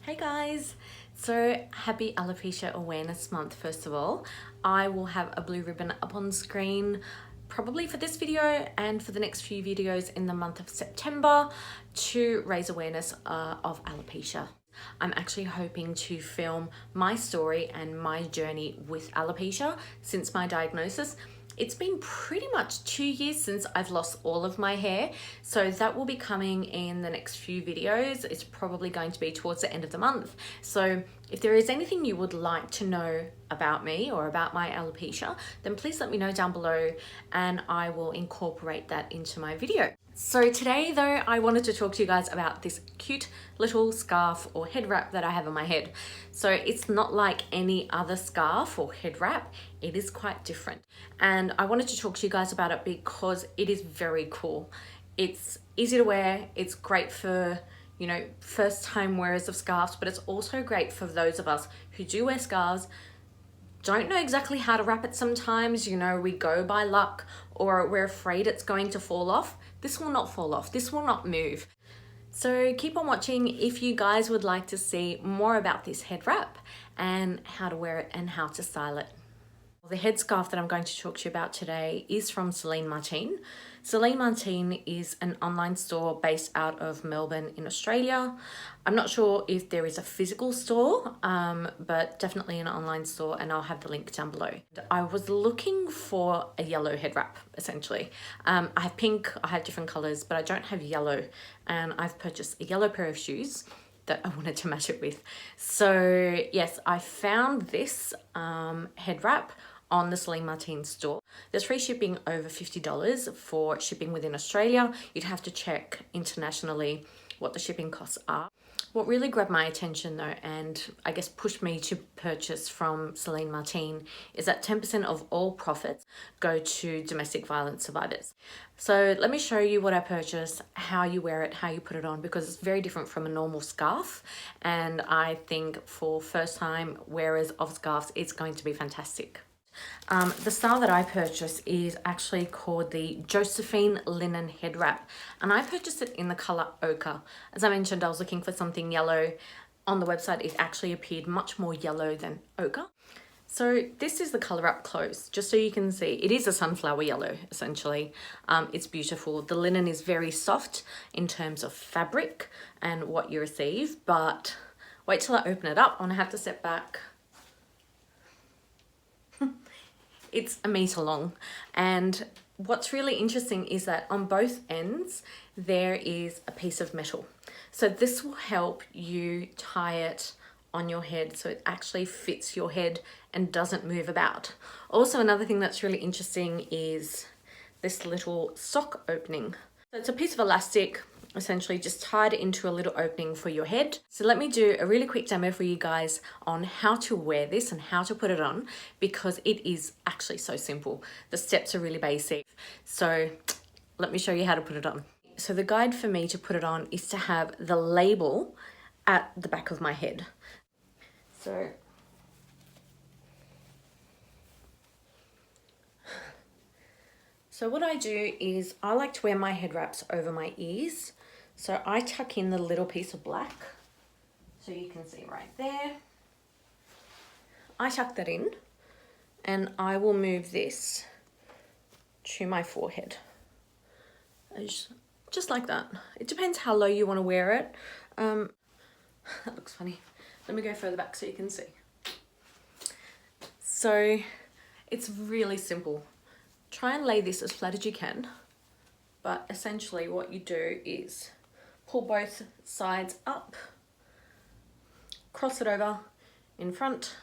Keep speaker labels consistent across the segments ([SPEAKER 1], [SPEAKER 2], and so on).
[SPEAKER 1] Hey guys, so happy Alopecia Awareness Month. First of all, I will have a blue ribbon up on screen probably for this video and for the next few videos in the month of September to raise awareness of alopecia. I'm actually hoping to film my story and my journey with alopecia since my diagnosis. It's been pretty much 2 years since I've lost all of my hair, so that will be coming in the next few videos. It's probably going to be towards the end of the month. So if there is anything you would like to know about me or about my alopecia, then please let me know down below and I will incorporate that into my video. So today though, I wanted to talk to you guys about this cute little scarf or head wrap that I have on my head. So it's not like any other scarf or head wrap, it is quite different. And I wanted to talk to you guys about it because it is very cool. It's easy to wear, it's great for, you know, first time wearers of scarves, but it's also great for those of us who do wear scarves, don't know exactly how to wrap it sometimes, you know, we go by luck or we're afraid it's going to fall off. This will not fall off, this will not move. So keep on watching if you guys would like to see more about this head wrap and how to wear it and how to style it. The headscarf that I'm going to talk to you about today is from Celine Martine. Celine Martine is an online store based out of Melbourne in Australia. I'm not sure if there is a physical store, but definitely an online store, and I'll have the link down below. I was looking for a yellow head wrap, essentially. I have pink, I have different colors, but I don't have yellow, and I've purchased a yellow pair of shoes that I wanted to match it with. So yes, I found this head wrap on the Celine Martine store. There's free shipping over $50 for shipping within Australia. You'd have to check internationally what the shipping costs are. What really grabbed my attention though, and I guess pushed me to purchase from Celine Martine, is that 10% of all profits go to domestic violence survivors. So let me show you what I purchased, how you wear it, how you put it on, because it's very different from a normal scarf. And I think for first time wearers of scarves, it's going to be fantastic. The style that I purchased is actually called the Josephine Linen Head Wrap, and I purchased it in the color ochre. As I mentioned, I was looking for something yellow. On the website, it actually appeared much more yellow than ochre. So this is the color up close, just so you can see. It is a sunflower yellow, essentially. It's beautiful. The linen is very soft in terms of fabric and what you receive, but wait till I open it up. I'm gonna have to step back. It's a meter long, and what's really interesting is that on both ends there is a piece of metal, so this will help you tie it on your head so it actually fits your head and doesn't move about. Also, another thing that's really interesting is this little sock opening. So it's a piece of elastic, essentially just tied into a little opening for your head. So let me do a really quick demo for you guys on how to wear this and how to put it on, because it is actually so simple. The steps are really basic. So let me show you how to put it on. So the guide for me to put it on is to have the label at the back of my head. So what I do is I like to wear my head wraps over my ears. So I tuck in the little piece of black, so you can see right there. I tuck that in and I will move this to my forehead. Just like that. It depends how low you want to wear it. That looks funny. Let me go further back so you can see. So it's really simple. Try and lay this as flat as you can, but essentially what you do is pull both sides up, cross it over in front,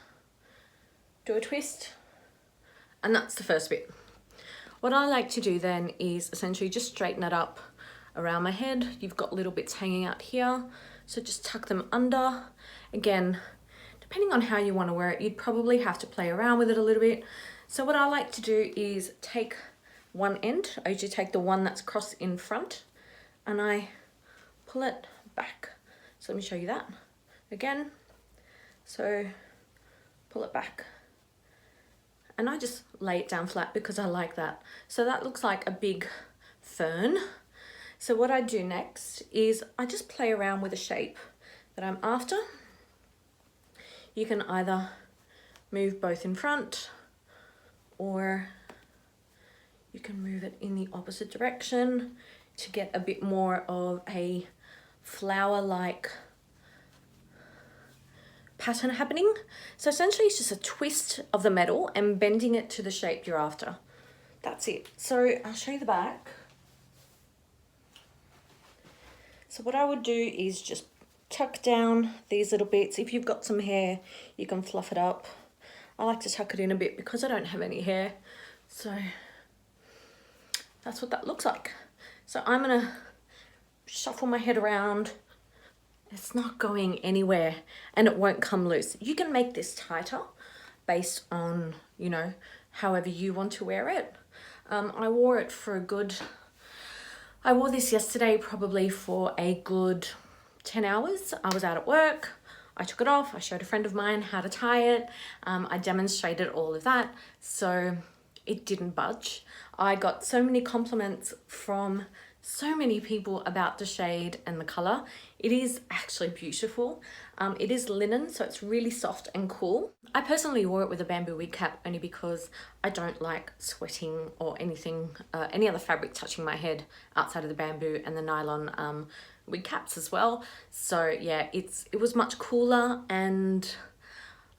[SPEAKER 1] do a twist, and that's the first bit. What I like to do then is essentially just straighten it up around my head. You've got little bits hanging out here, so just tuck them under. Again, depending on how you want to wear it, you'd probably have to play around with it a little bit. So what I like to do is take one end. I usually take the one that's crossed in front and I pull it back. So let me show you that again. So pull it back and I just lay it down flat because I like that. So that looks like a big fern. So what I do next is I just play around with a shape that I'm after. you can either move both in front, or you can move it in the opposite direction to get a bit more of a flower-like pattern happening. So essentially it's just a twist of the metal and bending it to the shape you're after. That's it. So I'll show you the back. So what I would do is just tuck down these little bits. If you've got some hair, you can fluff it up. I like to tuck it in a bit because I don't have any hair. So that's what that looks like. So I'm gonna shuffle my head around. It's not going anywhere and it won't come loose. You can make this tighter based on, you know, however you want to wear it. I wore it for a good, I wore this yesterday probably for a good 10 hours. I was out at work. I took it off. I showed a friend of mine how to tie it. I demonstrated all of that. So it didn't budge. I got so many compliments from so many people about the shade and the color. It is actually beautiful. It is linen, so it's really soft and cool. I personally wore it with a bamboo wig cap only because I don't like sweating or anything, any other fabric touching my head outside of the bamboo and the nylon wig caps as well. So yeah, it was much cooler, and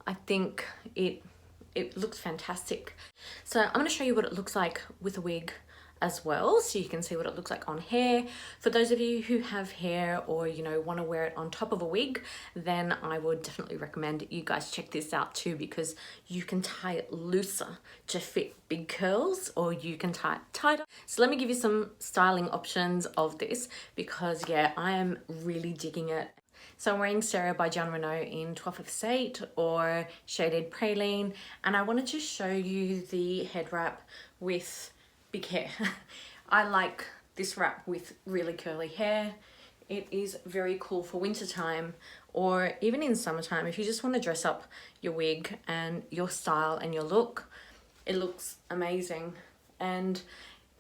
[SPEAKER 1] I think it looks fantastic. So I'm going to show you what it looks like with a wig as well, so you can see what it looks like on hair. For those of you who have hair or, you know, want to wear it on top of a wig, then I would definitely recommend you guys check this out too, because you can tie it looser to fit big curls, or you can tie it tighter. So let me give you some styling options of this, because yeah, I am really digging it. So I'm wearing Sarah by John Renault in 1258 or shaded praline, and I wanted to show you the head wrap with big hair. I like this wrap with really curly hair. It is very cool for winter time, or even in summertime. If you just want to dress up your wig and your style and your look, it looks amazing. And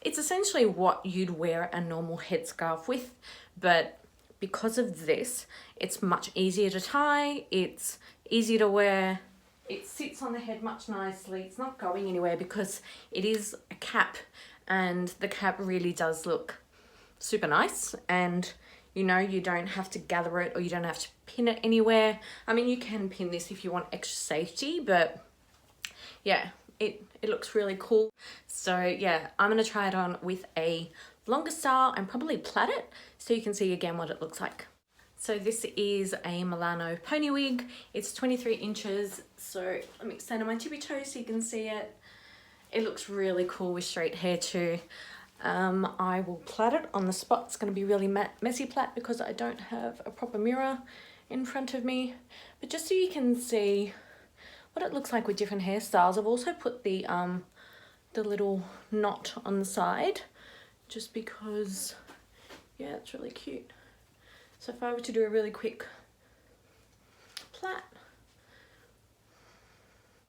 [SPEAKER 1] it's essentially what you'd wear a normal headscarf with, but because of this, it's much easier to tie, it's easier to wear, it sits on the head much nicely, it's not going anywhere because it is a cap, and the cap really does look super nice. And you know, you don't have to gather it, or you don't have to pin it anywhere. I mean, you can pin this if you want extra safety, but yeah, it looks really cool. So yeah, I'm gonna try it on with a longer style and probably plait it so you can see again what it looks like. So this is a Milano pony wig. It's 23 inches. So let me stand on my tippy toes so you can see it. It looks really cool with straight hair too. I will plait it on the spot. It's going to be really messy plait because I don't have a proper mirror in front of me. But just so you can see what it looks like with different hairstyles, I've also put the little knot on the side, just because, yeah, it's really cute. So if I were to do a really quick plait,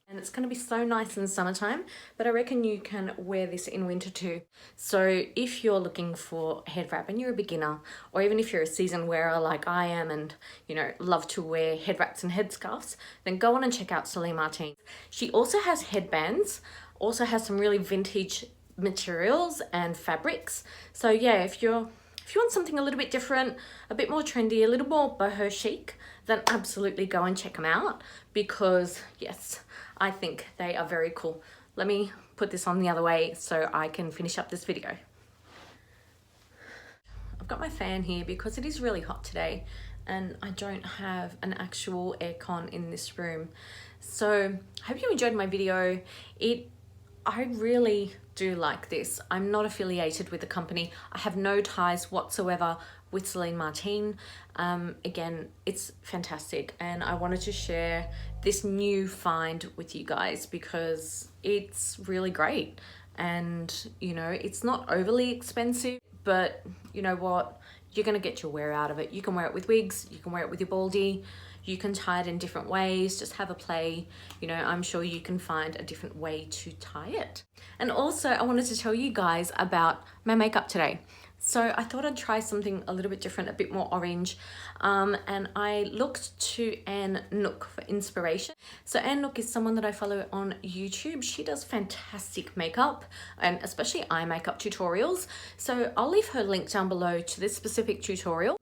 [SPEAKER 1] and it's going to be so nice in the summertime, but I reckon you can wear this in winter too. So if you're looking for head wrap and you're a beginner, or even if you're a seasoned wearer like I am and, you know, love to wear head wraps and headscarves, then go on and check out Celine Martine. She also has headbands, also has some really vintage materials and fabrics. So yeah, if you want something a little bit different, a bit more trendy, a little more boho chic, then absolutely go and check them out, because yes, I think they are very cool. Let me put this on the other way so I can finish up this video. I've got my fan here because it is really hot today and I don't have an actual aircon in this room. So I hope you enjoyed my video. I really do like this. I'm not affiliated with the company. I have no ties whatsoever with Celine Martine. Again, it's fantastic, and I wanted to share this new find with you guys because it's really great. And you know, it's not overly expensive, but you know what? You're gonna get your wear out of it. You can wear it with wigs, you can wear it with your baldie, you can tie it in different ways, just have a play. You know, I'm sure you can find a different way to tie it. And also I wanted to tell you guys about my makeup today. So I thought I'd try something a little bit different, a bit more orange, and I looked to Anne Nook for inspiration. So Anne Nook is someone that I follow on YouTube. She does fantastic makeup, and especially eye makeup tutorials. So I'll leave her link down below to this specific tutorial.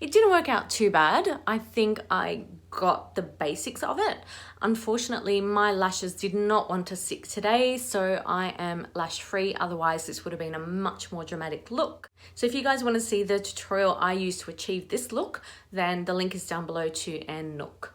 [SPEAKER 1] It didn't work out too bad. I think I got the basics of it. Unfortunately, my lashes did not want to stick today, so I am lash free. Otherwise, this would have been a much more dramatic look. So if you guys want to see the tutorial I used to achieve this look, then the link is down below to Anne Nook.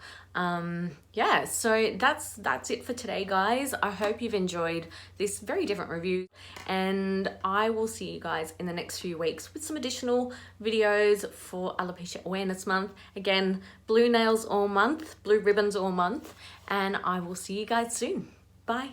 [SPEAKER 1] Yeah, so that's it for today, guys. I hope you've enjoyed this very different review, and I will see you guys in the next few weeks with some additional videos for Alopecia Awareness Month. Again, blue nails all month, blue ribbons all month, and I will see you guys soon. Bye.